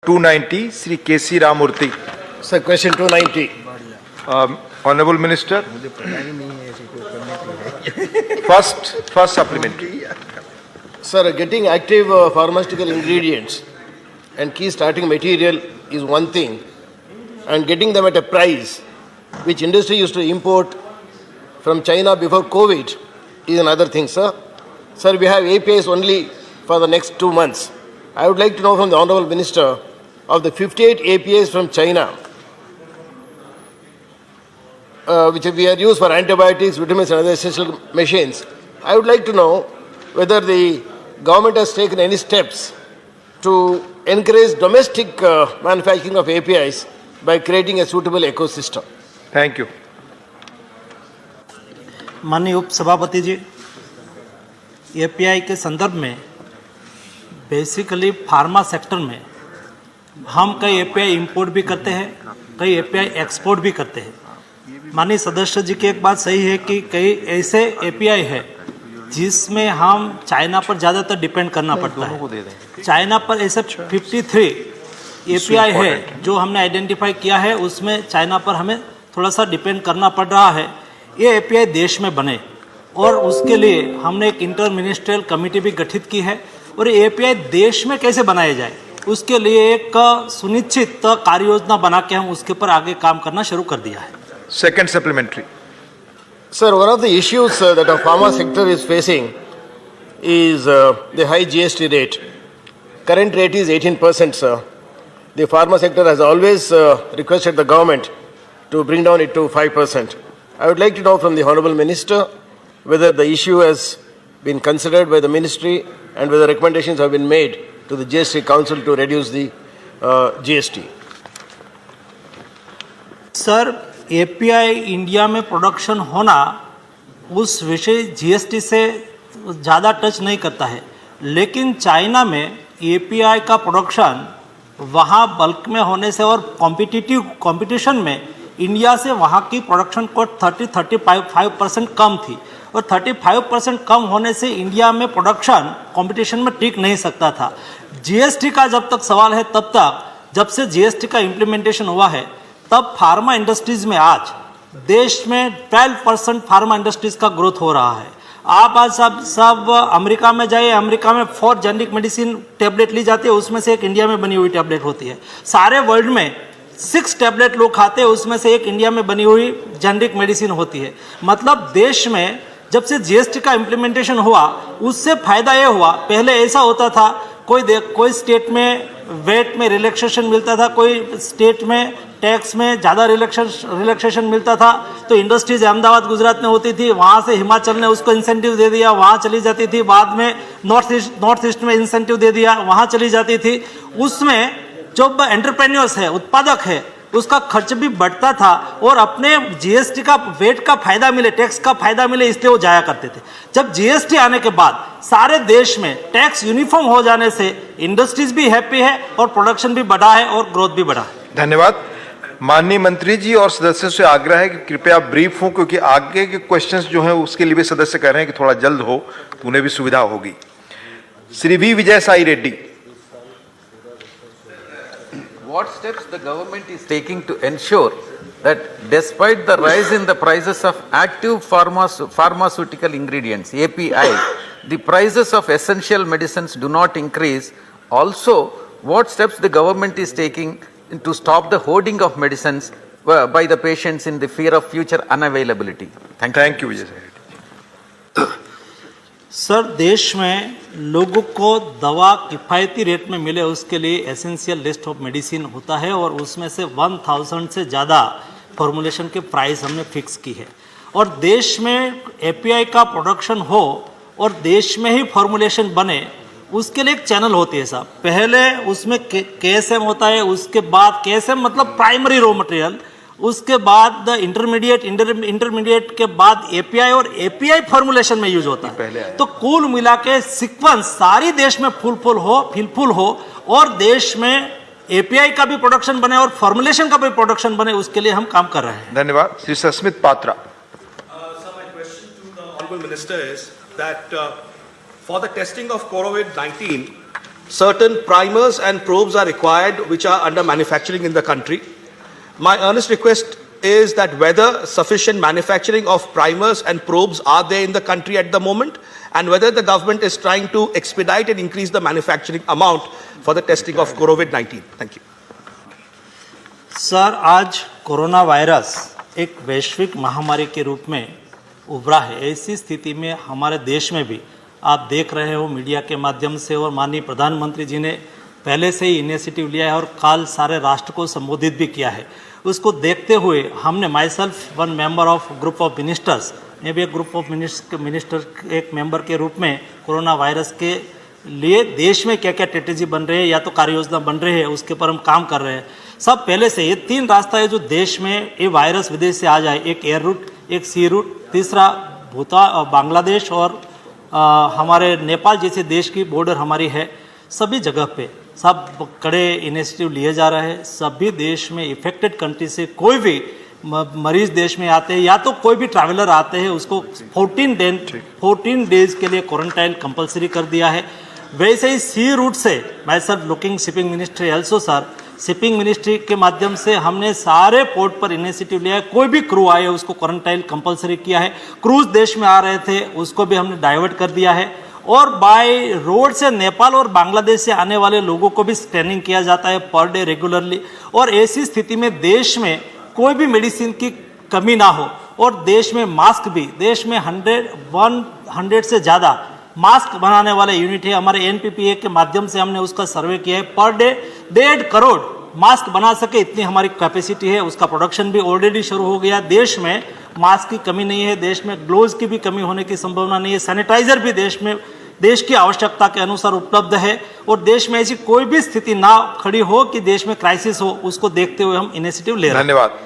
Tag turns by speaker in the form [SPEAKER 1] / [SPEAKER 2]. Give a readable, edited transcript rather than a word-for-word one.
[SPEAKER 1] 290, Sri K.C. Ramurthy.
[SPEAKER 2] Sir, question 290.
[SPEAKER 1] Honorable Minister. First supplementary.
[SPEAKER 2] Sir, getting active pharmaceutical ingredients and key starting material is one thing, and getting them at a price which industry used to import from China before COVID is another thing, sir. Sir, we have APIs only for the next 2 months. I would like to know from the Honorable Minister, of the 58 APIs from China, which we are used for antibiotics, vitamins and other essential machines, I would like to know whether the government has taken any steps to encourage domestic manufacturing of APIs by creating a suitable ecosystem.
[SPEAKER 1] Thank you.
[SPEAKER 3] माननीय उप सभापति जी, API के संदर्भ में basically pharma sector में हम कई API import भी करते हैं, कई एपीआई एक्सपोर्ट भी करते हैं। माननीय सदस्य जी की एक बात सही है कि कई ऐसे एपीआई है जिसमें हम चाइना पर ज़्यादातर डिपेंड करना पड़ता है। चाइना पर ऐसे 53 एपीआई है जो हमने आइडेंटिफाई किया है, उसमें चाइना पर हमें थोड़ा सा डिपेंड करना पड़ रहा है। ये एपीआई देश में बने और उसके लिए हमने एक इंटर मिनिस्ट्रियल कमेटी भी गठित की है और ये एपीआई देश में कैसे बनाया जाए उसके लिए एक सुनिश्चित कार्य योजना बना के हम उसके ऊपर आगे काम करना शुरू कर दिया है।
[SPEAKER 1] Second supplementary.
[SPEAKER 2] Sir, one of the issues that our pharma sector is facing is the high GST rate. Current rate is 18%, sir. The pharma sector has always requested the government to bring down it to 5%. I would like to know from the Honorable Minister whether the issue has been considered by the Ministry and whether recommendations have been made to the GST Council to reduce the GST.
[SPEAKER 3] Sir, API India में production होना उस विषय GST से ज़्यादा touch नहीं करता है, लेकिन चाइना में एपीआई का प्रोडक्शन वहाँ बल्क में होने से और कंपटीशन में इंडिया से वहाँ की प्रोडक्शन को 35% कम थी और 35% कम होने से इंडिया में प्रोडक्शन कंपटीशन में टिक नहीं सकता था। जीएसटी का जब तक सवाल है तब तक, जब से जीएसटी का इम्प्लीमेंटेशन हुआ है तब फार्मा इंडस्ट्रीज में आज देश में 12% फार्मा इंडस्ट्रीज का ग्रोथ हो रहा है। आप आज सब अमेरिका में जाइए, अमेरिका में 4 जेनरिक मेडिसिन टैबलेट ली जाती है, उसमें से एक इंडिया में बनी हुई टैबलेट होती है। सारे वर्ल्ड में 6 टैबलेट लोग खाते हैं, उसमें से एक इंडिया में बनी हुई जेनरिक मेडिसिन होती है। मतलब देश में जब से जीएसटी का इम्प्लीमेंटेशन हुआ उससे फायदा ये हुआ, पहले ऐसा होता था कोई स्टेट में वेट में रिलैक्सेशन मिलता था, कोई स्टेट में टैक्स में ज़्यादा रिलैक्सेशन मिलता था, तो इंडस्ट्रीज अहमदाबाद गुजरात में होती थी, वहाँ से हिमाचल ने उसको इंसेंटिव दे दिया, वहाँ चली जाती थी, बाद में नॉर्थ ईस्ट में इंसेंटिव दे दिया, वहाँ चली जाती थी। उसमें जो एंटरप्रेन्योर्स है, उत्पादक है, उसका खर्च भी बढ़ता था और अपने जीएसटी का वेट का फायदा मिले, टैक्स का फायदा मिले, इसलिए वो जाया करते थे। जब जीएसटी आने के बाद सारे देश में टैक्स यूनिफॉर्म हो जाने से इंडस्ट्रीज भी हैप्पी है और प्रोडक्शन भी बढ़ा है और ग्रोथ भी बढ़ा है।
[SPEAKER 1] धन्यवाद। माननीय मंत्री जी और सदस्यों से आग्रह है कि कृपया ब्रीफ हो, क्योंकि आगे के क्वेश्चंस जो हैं उसके लिए भी सदस्य कह रहे हैं कि थोड़ा जल्द हो तो उन्हें भी सुविधा होगी। Shri V Vijay Sai Reddy.
[SPEAKER 4] What steps the government is taking to ensure that despite the rise in the prices of active pharmaceutical ingredients, API, the prices of essential medicines do not increase? Also, what steps the government is taking to stop the hoarding of medicines by the patients in the fear of future unavailability?
[SPEAKER 1] Thank you, Vijay Sai Reddy.
[SPEAKER 3] Sir, देश में लोगों को दवा किफ़ायती rate में मिले उसके लिए एसेंशियल लिस्ट ऑफ मेडिसिन होता है और उसमें से 1000 से ज़्यादा फॉर्मुलेशन के प्राइस हमने फिक्स की है। और देश में एपीआई का प्रोडक्शन हो और देश में ही फॉर्मुलेशन बने उसके लिए एक चैनल होती है साहब। पहले उसमें केएसएम होता है, उसके बाद केएसएम मतलब प्राइमरी रॉ मटेरियल, उसके बाद इंटरमीडिएट के बाद एपीआई और एपीआई फॉर्मुलेशन में यूज होता है। तो कुल मिला के सीक्वेंस सारी देश में फुलफुल हो और देश में एपीआई का भी प्रोडक्शन बने और फॉर्मुलेशन का भी प्रोडक्शन बने, उसके लिए हम काम कर रहे हैं।
[SPEAKER 1] धन्यवाद। Shri Sasmit Patra.
[SPEAKER 5] Sir, my question to the Honorable Minister is that for the testing of COVID-19, certain primers and probes are required which are under manufacturing in the country. My earnest request is that whether sufficient manufacturing of primers and probes are there in the country at the moment, and whether the government is trying to expedite and increase the manufacturing amount for the testing of COVID-19. Thank you.
[SPEAKER 3] Sir, आज corona virus एक वैश्विक महामारी के रूप में उभरा है। ऐसी स्थिति में हमारे देश में भी आप देख रहे हो मीडिया के माध्यम से, और माननीय प्रधानमंत्री जी ने पहले से ही इनिशिएटिव लिया है और कल सारे राष्ट्र को संबोधित भी किया है। उसको देखते हुए हमने my self one member of group of ministers, मैं भी एक ग्रुप ऑफ मिनिस्टर एक मेंबर के रूप में कोरोना वायरस के लिए देश में क्या क्या स्ट्रेटेजी बन रही है या तो कार्य योजना बन रही है उसके पर हम काम कर रहे हैं। सब पहले से ये 3 रास्ता है जो देश में ये वायरस विदेश से आ जाए, एक एयर रूट, एक सी रूट, तीसरा बांग्लादेश और हमारे नेपाल जैसे देश की बॉर्डर हमारी है। सभी जगह पे सब कड़े इनिशिएटिव लिए जा रहे हैं। सभी देश में इफेक्टेड कंट्री से कोई भी मरीज देश में आते हैं या तो कोई भी ट्रैवलर आते हैं उसको 14 डेज के लिए क्वारंटाइन कंपलसरी कर दिया है। वैसे ही सी रूट से my self looking shipping ministry also sir, shipping ministry के माध्यम से हमने सारे पोर्ट पर इनिशिएटिव लिया है। कोई भी क्रू आए उसको क्वारंटाइन कंपलसरी किया है। क्रूज देश में आ रहे थे उसको भी हमने डाइवर्ट कर दिया है, और बाय रोड से नेपाल और बांग्लादेश से आने वाले लोगों को भी स्कैनिंग किया जाता है पर डे रेगुलरली। और ऐसी स्थिति में देश में कोई भी मेडिसिन की कमी ना हो, और देश में मास्क भी, देश में 100 से ज़्यादा मास्क बनाने वाले यूनिट है। हमारे एनपीपीए के माध्यम से हमने उसका सर्वे किया है। पर डे 1.5 करोड़ मास्क बना सके इतनी हमारी कैपेसिटी है। उसका प्रोडक्शन भी ऑलरेडी शुरू हो गया। देश में मास्क की कमी नहीं है, देश में ग्लोव्स की भी कमी होने की संभावना नहीं है। सैनिटाइजर भी देश में देश की आवश्यकता के अनुसार उपलब्ध है, और देश में ऐसी कोई भी स्थिति ना खड़ी हो कि देश में क्राइसिस हो, उसको देखते हुए हम इनिशिएटिव ले रहे हैं।
[SPEAKER 1] धन्यवाद।